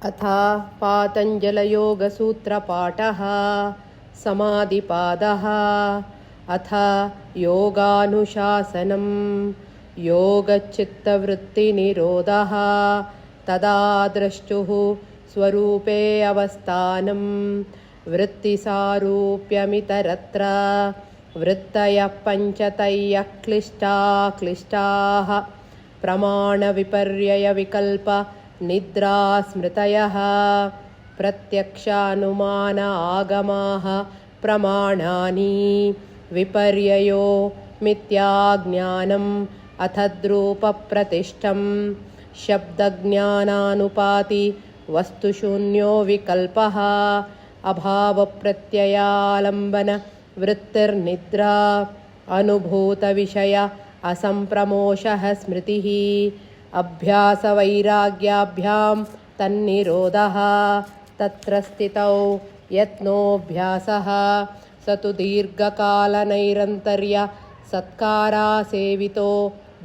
अथ पातञ्जलयोगसूत्रपाठः समाधिपादः। अथ योगानुशासनं योगचित्तवृत्तिनिरोधः तदा द्रष्टुः स्वरूपे अवस्थानं वृत्तिसारूप्यमितरत्र वृत्तयः पञ्चतयः क्लिष्टाः प्रमाणविपर्ययविकल्प निद्रा स्मृतयः प्रत्यक्षानुमान आगमाः प्रमाणानि विपर्ययो मिथ्याज्ञानम् अथद्रूपप्रतिष्ठं शब्दज्ञानानुपाति वस्तुशून्यो विकल्पः अभावप्रत्ययालम्बन वृत्तिर्निद्रा अनुभूतविषय असंप्रमोषः स्मृतिः अभ्यासवैराग्याभ्यां तन्निरोधः तत्र स्थितौ यत्नोऽभ्यासः स तु दीर्घकालनैरन्तर्य सत्कारासेवितो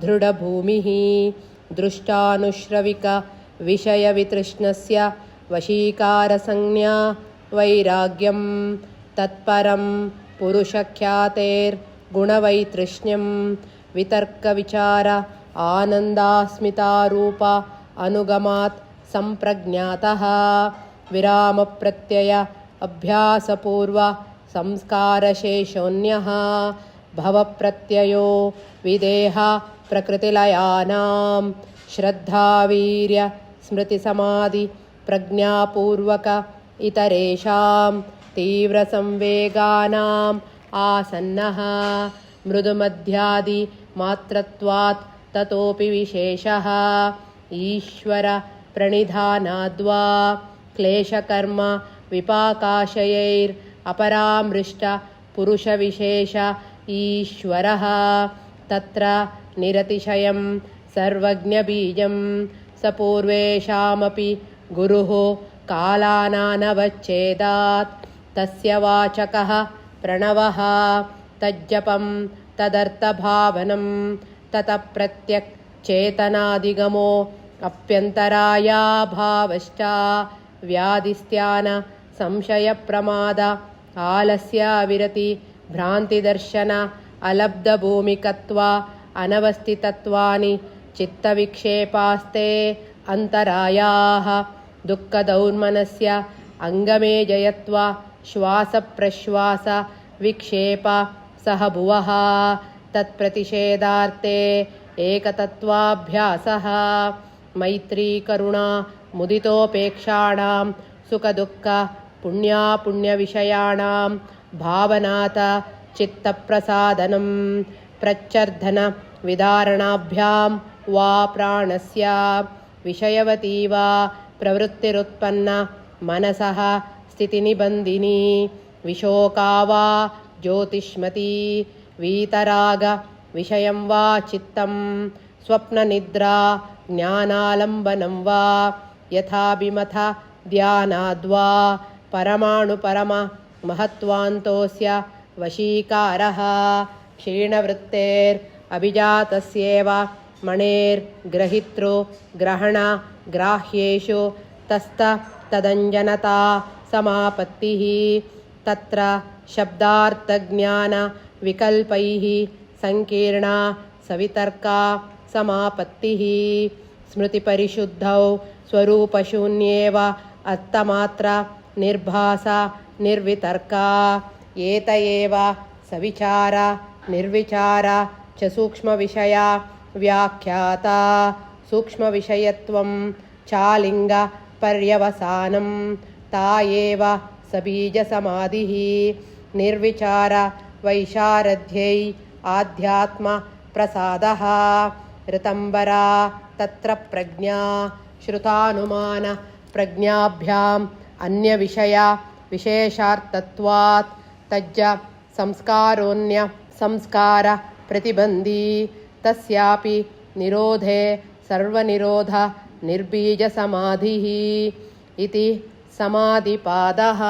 दृढभूमिः दृष्टानुश्रविक विषयवितृष्णस्य वशीकारसंज्ञा वैराग्यं तत्परं पुरुषख्यातेर्गुणवैतृष्ण्यं वितर्कविचार आनन्दास्मितारूप अनुगमात् सम्प्रज्ञातः विरामप्रत्यय अभ्यासपूर्व संस्कारशेषोऽन्यः भवप्रत्ययो विदेह प्रकृतिलयानां श्रद्धावीर्य स्मृतिसमाधि प्रज्ञापूर्वक इतरेषां तीव्रसंवेगानाम् आसन्नः मृदुमध्यादि मात्रत्वात् ततोऽपि विशेषः ईश्वर प्रणिधानाद्वा क्लेशकर्म विपाकाशयैर् अपरामृष्ट पुरुषविशेष ईश्वरः तत्र निरतिशयं सर्वज्ञबीजं स पूर्वेषामपि गुरुः कालानानवच्छेदात् तस्य वाचकः प्रणवः तज्जपं तदर्थभावनं ततः प्रत्यक्चेतनादिगमो अप्यन्तरायाभावश्च व्याधिस्त्यान संशयप्रमाद आलस्याविरति भ्रान्तिदर्शन अलब्धभूमिकत्व अनवस्थितत्वानि चित्तविक्षेपास्ते अन्तरायाः दुःखदौर्मनस्य अङ्गमेजयत्व श्वासप्रश्वास विक्षेप सह भुवः तत्प्रतिषेधार्थे एकतत्वाभ्यासः मैत्रीकरुणा मुदितोपेक्षाणां सुखदुःख पुण्यापुण्यविषयाणां भावनात चित्तप्रसादनं प्रच्छर्दन विदारणाभ्यां वा प्राणस्य विषयवती वा प्रवृत्तिरुत्पन्न मनसः स्थितिनिबन्धिनी विशोका वा ज्योतिष्मती वीतराग विषयं वा चित्तं स्वप्ननिद्रा ज्ञानालम्बनं वा यथाभिमथ ध्यानाद्वा परमाणुपरम महत्वान्तोऽस्य वशीकारः क्षीणवृत्तेरभिजातस्येव मणेर्ग्रहितृ ग्रहण ग्राह्येषु तदञ्जनता समापत्तिः तत्र शब्दार्थज्ञान विकल्पैः संकीर्णा सवितर्का समापत्तिः स्मृतिपरिशुद्धौ स्वरूपशून्येव अर्थमात्र निर्भास निर्वितर्का एत एव सविचार निर्विचार च सूक्ष्मविषया व्याख्याता सूक्ष्मविषयत्वं चालिङ्ग पर्यवसानं ता एव सबीजसमाधिः निर्विचार वैशारद्यै आध्यात्म प्रसादः ऋतंबरा तत्र प्रज्ञा श्रुतानुमान प्रज्ञाभ्याम् अन्यविषय विशेषार्थत्वात् तज्ज संस्कारोऽन्य संस्कार प्रतिबन्धी तस्यापि निरोधे सर्वनिरोध निर्बीजसमाधिः इति समाधिपादः।